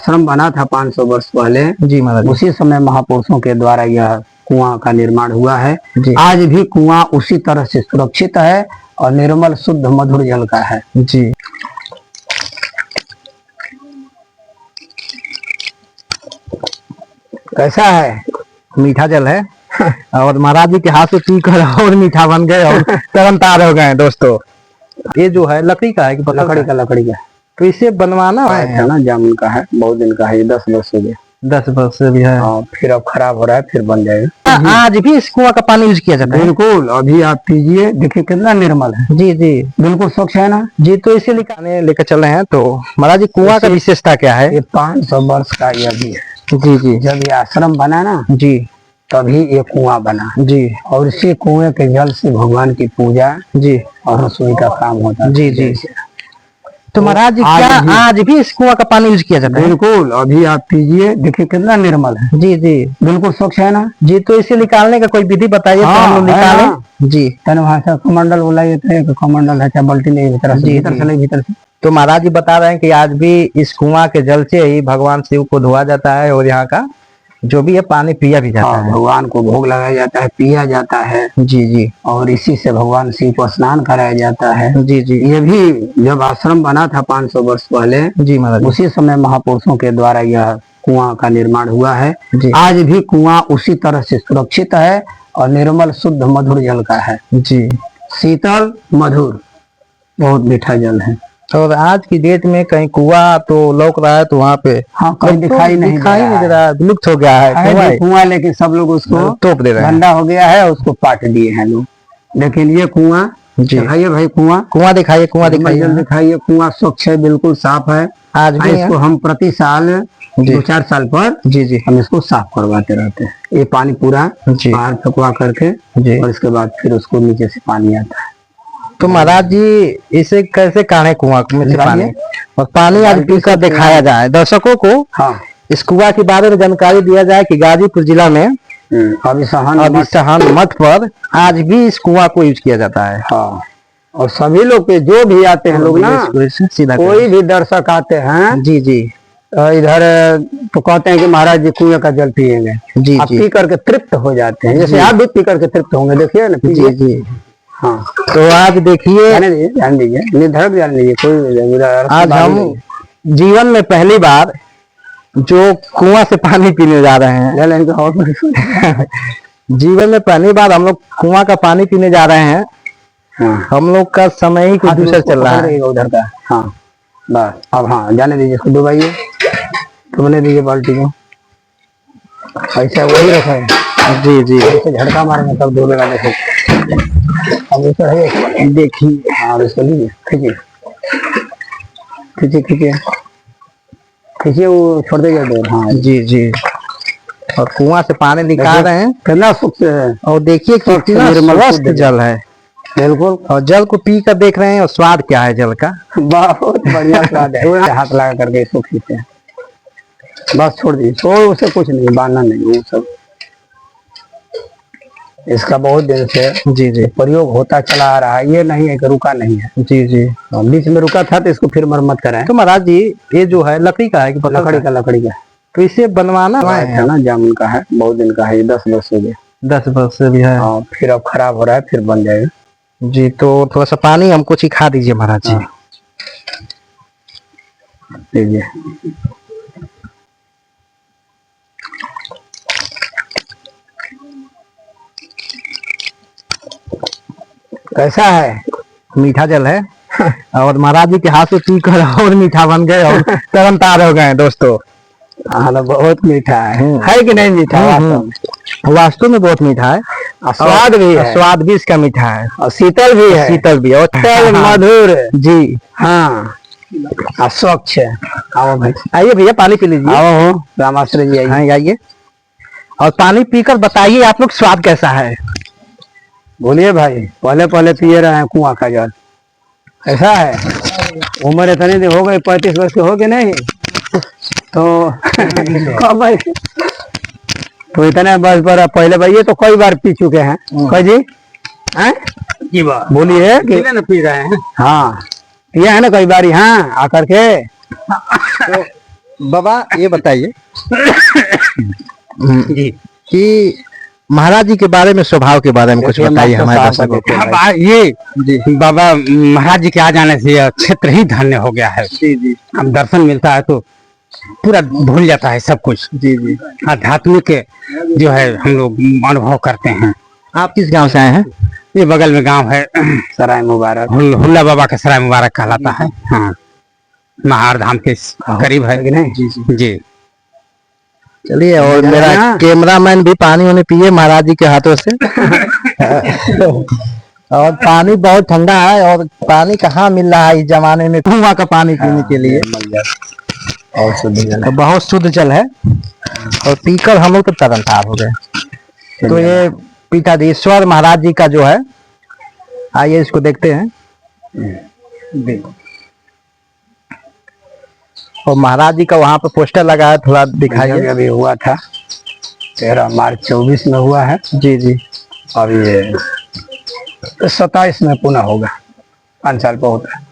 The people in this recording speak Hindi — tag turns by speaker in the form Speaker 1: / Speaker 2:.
Speaker 1: आश्रम बना था 500 वर्ष पहले
Speaker 2: जी महाराज,
Speaker 1: उसी समय महापुरुषों के द्वारा यह कुआं का निर्माण हुआ है।
Speaker 2: जी।
Speaker 1: आज भी कुआं उसी तरह से सुरक्षित है और निर्मल शुद्ध मधुर जल का है
Speaker 2: जी।
Speaker 1: कैसा है?
Speaker 2: मीठा जल है और महाराज जी के हाथ से पीकर और मीठा बन गए और तरनतार हो गए दोस्तों। ये जो है लकड़ी का है कि
Speaker 1: लकड़ी का? लकड़ी का।
Speaker 2: तो इसे बनवाना
Speaker 1: है ना, जामुन का है, बहुत दिन का है, ये 10 वर्ष हो गया।
Speaker 2: 10 वर्ष से भी है।
Speaker 1: फिर अब खराब हो रहा है, फिर बन जाएगा।
Speaker 2: आज भी इस कुआं का पानी यूज किया जाता है?
Speaker 1: बिल्कुल, अभी आप पीजिए, देखिए कितना निर्मल है।
Speaker 2: जी जी,
Speaker 1: बिल्कुल स्वच्छ है ना
Speaker 2: जी। तो इसे लेकर चल रहे हैं। तो महाराज जी कुआं का विशेषता क्या है?
Speaker 1: ये 500 वर्ष का यह भी है।
Speaker 2: जी जी,
Speaker 1: जब ये आश्रम बना ना
Speaker 2: जी,
Speaker 1: तभी ये कुआं बना
Speaker 2: जी।
Speaker 1: और इसी कुएं के जल से भगवान की पूजा
Speaker 2: जी
Speaker 1: और रसोई का काम होता है।
Speaker 2: जी जी। तो महाराज जी क्या आज भी इस कुआं का पानी यूज किया जाता है?
Speaker 1: बिल्कुल, अभी आप पीजिए, देखिए कितना निर्मल है।
Speaker 2: जी जी,
Speaker 1: बिल्कुल स्वच्छ है ना
Speaker 2: जी। तो इसे निकालने का कोई विधि बताइए।
Speaker 1: हाँ,
Speaker 2: तो हम लोग निकालें। जी।
Speaker 1: वहाँ से कमंडल बुलाइए थे, कमंडल है क्या बल्टी नहीं, भीतर से भीतर से।
Speaker 2: तो महाराज जी बता रहे हैं कि आज भी इस कुआं के जल से ही भगवान शिव को धोया जाता है और यहाँ का जो भी है पानी पिया भी जाता है।
Speaker 1: भगवान को भोग लगाया जाता है, पिया जाता है।
Speaker 2: जी जी,
Speaker 1: और इसी से भगवान शिव को स्नान कराया जाता है।
Speaker 2: जी जी।
Speaker 1: ये भी जब आश्रम बना था 500 वर्ष पहले,
Speaker 2: जी महाराज,
Speaker 1: उसी समय महापुरुषों के द्वारा यह कुआं का निर्माण हुआ है।
Speaker 2: जी।
Speaker 1: आज भी कुआं उसी तरह से सुरक्षित है और निर्मल शुद्ध मधुर जल का है।
Speaker 2: जी,
Speaker 1: शीतल मधुर, बहुत मीठा जल है।
Speaker 2: और आज की डेट में कहीं कुआं तो लौक रहा है तो वहाँ पे
Speaker 1: कहीं दिखाई नहीं
Speaker 2: दे रहा है, विलुप्त हो गया है
Speaker 1: कुआं, लेकिन सब लोग उसको
Speaker 2: तोप दे रहे हैं।
Speaker 1: गंदा हो गया है, उसको पाट दिए हैं लोग। लेकिन ये कुआं दिखाइए भाई, कुआं
Speaker 2: दिखाइए,
Speaker 1: जल दिखाइए। कुआं स्वच्छ है, बिल्कुल साफ है। आज भी इसको हम प्रति साल 2-4 साल पर जी हम इसको साफ करवाते रहते हैं। ये पानी पूरा बाहर फेंकवा करके और इसके बाद फिर उसको नीचे से पानी आता है।
Speaker 2: तो महाराज जी इसे कैसे काढ़े कुआं में से पानी, और पानी आज पीकर दिखाया जाए दर्शकों को।
Speaker 1: हाँ,
Speaker 2: इस कुआं के बारे में जानकारी दिया जाए कि गाजीपुर जिला में अभिसहन मठ पर आज भी इस कुआं को यूज किया जाता है।
Speaker 1: हाँ, और सभी लोग के जो भी आते हैं लोग ना, सीधा कोई भी दर्शक आते हैं
Speaker 2: जी जी
Speaker 1: इधर तो कहते हैं कि महाराज जी कुएं का जल पिएंगे।
Speaker 2: जी
Speaker 1: आप पी करके तृप्त हो जाते हैं, जैसे आप भी पी करके तृप्त होंगे। देखिए ना,
Speaker 2: जी जी।
Speaker 1: हाँ,
Speaker 2: तो आज देखिए,
Speaker 1: ध्यान दीजिए, निर्धड़क ध्यान दीजिए। कोई
Speaker 2: आज हम जीवन में पहली बार जो कुआं से पानी पीने जा रहे हैं जीवन में पहली बार हम लोग कुआं का पानी पीने जा रहे हैं।
Speaker 1: हाँ,
Speaker 2: हम लोग का समय ही कुछ दूसरा चल रहा है
Speaker 1: उधर का। हाँ बस, अब हाँ जाने दीजिए, इसको डुबाइए, डुबने दीजिए बाल्टी को। ऐसा वही रखा है। जी जी, ऐसे झटका मारेंगे तब डूबेगा। अब इसे देखिए, हाँ इसको लीजिए, खींचिए खींचिए खींचिए खींचिए, वो छोड़ देगा डोर। हाँ जी जी।
Speaker 2: और कुआं से पानी निकाल रहे हैं,
Speaker 1: कितना सुख है।
Speaker 2: और देखिए कितना स्वस्थ जल है। बिल्कुल, और जल को पी कर देख रहे हैं और स्वाद क्या है जल का।
Speaker 1: बहुत बढ़िया स्वाद है। हाथ लगा करके इसको खींचते हैं, बस छोड़ दीजिए, छोड़, उसे कुछ नहीं, बांधना नहीं, वो सब। इसका बहुत दिन से जी जी प्रयोग होता चला आ रहा है, ये नहीं है कि रुका नहीं है। जी जी, बीच में रुका था तो इसको फिर मरम्मत कराएं।
Speaker 2: तो महाराज जी ये जो है लकड़ी का है कि
Speaker 1: लकड़ी का? लकड़ी का।
Speaker 2: तो इसे बनवाना
Speaker 1: है ना, जामुन का है, बहुत दिन का है, ये 10 वर्ष हो गया।
Speaker 2: 10 वर्ष से भी है।
Speaker 1: फिर अब खराब हो रहा है, फिर बन जाएगा।
Speaker 2: जी, तो थोड़ा सा पानी हमको सिखा दीजिए महाराज जी।
Speaker 1: लीजिए, कैसा है?
Speaker 2: मीठा जल है और महाराज जी के हाथ से पीकर और मीठा बन गए और तरनतार हो गए दोस्तों।
Speaker 1: हाँ, बहुत मीठा है कि नहीं? मीठा
Speaker 2: वास्तव में बहुत मीठा है,
Speaker 1: स्वाद भी है,
Speaker 2: स्वाद भी इसका मीठा है,
Speaker 1: और शीतल भी है,
Speaker 2: शीतल भी और
Speaker 1: मधुर
Speaker 2: जी।
Speaker 1: हाँ, स्वच्छ है। आओ भाई,
Speaker 2: आइए भैया पानी पी लीजिए।
Speaker 1: आओ रामाश्रय जी,
Speaker 2: आइए और पानी पीकर बताइए आप लोग स्वाद कैसा है।
Speaker 1: बोलिए भाई, पहले पहले पिए रहे हैं कुआं का जल, ऐसा है। उम्र इतनी हो गई, 35 वर्ष के हो गए नहीं तो तो इतने बस पर पहले भाई, ये तो कई बार पी चुके हैं। कई जी हैं जी, बोलिए कि पी रहे हैं। हाँ, पिया है ना कई बार। हाँ, आकर के तो
Speaker 2: बाबा ये बताइए
Speaker 1: जी
Speaker 2: कि महाराज जी के बारे में, स्वभाव के बारे में कुछ
Speaker 1: देखिए,
Speaker 2: बताइए
Speaker 1: मास्टर
Speaker 2: हमारे
Speaker 1: साहब
Speaker 2: दर्शकों को।
Speaker 1: देखिए,
Speaker 3: अब ये
Speaker 2: जी
Speaker 3: बाबा महाराज जी के आ जाने से यह क्षेत्र ही धन्य हो गया है।
Speaker 2: जी जी
Speaker 3: हम दर्शन मिलता है तो पूरा भूल जाता है सब कुछ।
Speaker 2: जी जी।
Speaker 3: आध्यात्मिक जो है हम लोग अनुभव करते हैं।
Speaker 2: आप किस गांव से आए हैं?
Speaker 3: ये बगल में गांव है,
Speaker 1: सराय मुबारक
Speaker 3: हुल्ला बाबा का सराय मुबारक कहलाता है। हाँ, महार धाम के करीब है।
Speaker 1: है कि नहीं?
Speaker 2: जी जी।
Speaker 3: जी
Speaker 2: चलिए, और
Speaker 1: जाना
Speaker 2: मेरा
Speaker 1: ना।
Speaker 2: कैमरामैन भी पानी उन्हें पिए महाराज जी के हाथों से। और पानी बहुत ठंडा है, और पानी कहाँ मिल रहा है इस जमाने में कुआं का पानी पीने के लिए।
Speaker 1: और शुद्ध जल
Speaker 2: तो बहुत शुद्ध जल है, और पीकर हम लोग तो तरनतार हो गए। तो ये पीठाधीश्वर महाराज जी का जो है, आइए इसको देखते हैं।
Speaker 1: देखो
Speaker 2: और महाराज जी का वहाँ पे पोस्टर लगा है, थोड़ा
Speaker 1: अभी
Speaker 2: दिखाइए।
Speaker 1: अभी हुआ था 13 मार्च 24 में हुआ है।
Speaker 2: जी जी।
Speaker 1: अब ये 27 में पुनः होगा, 5 साल पर होता है।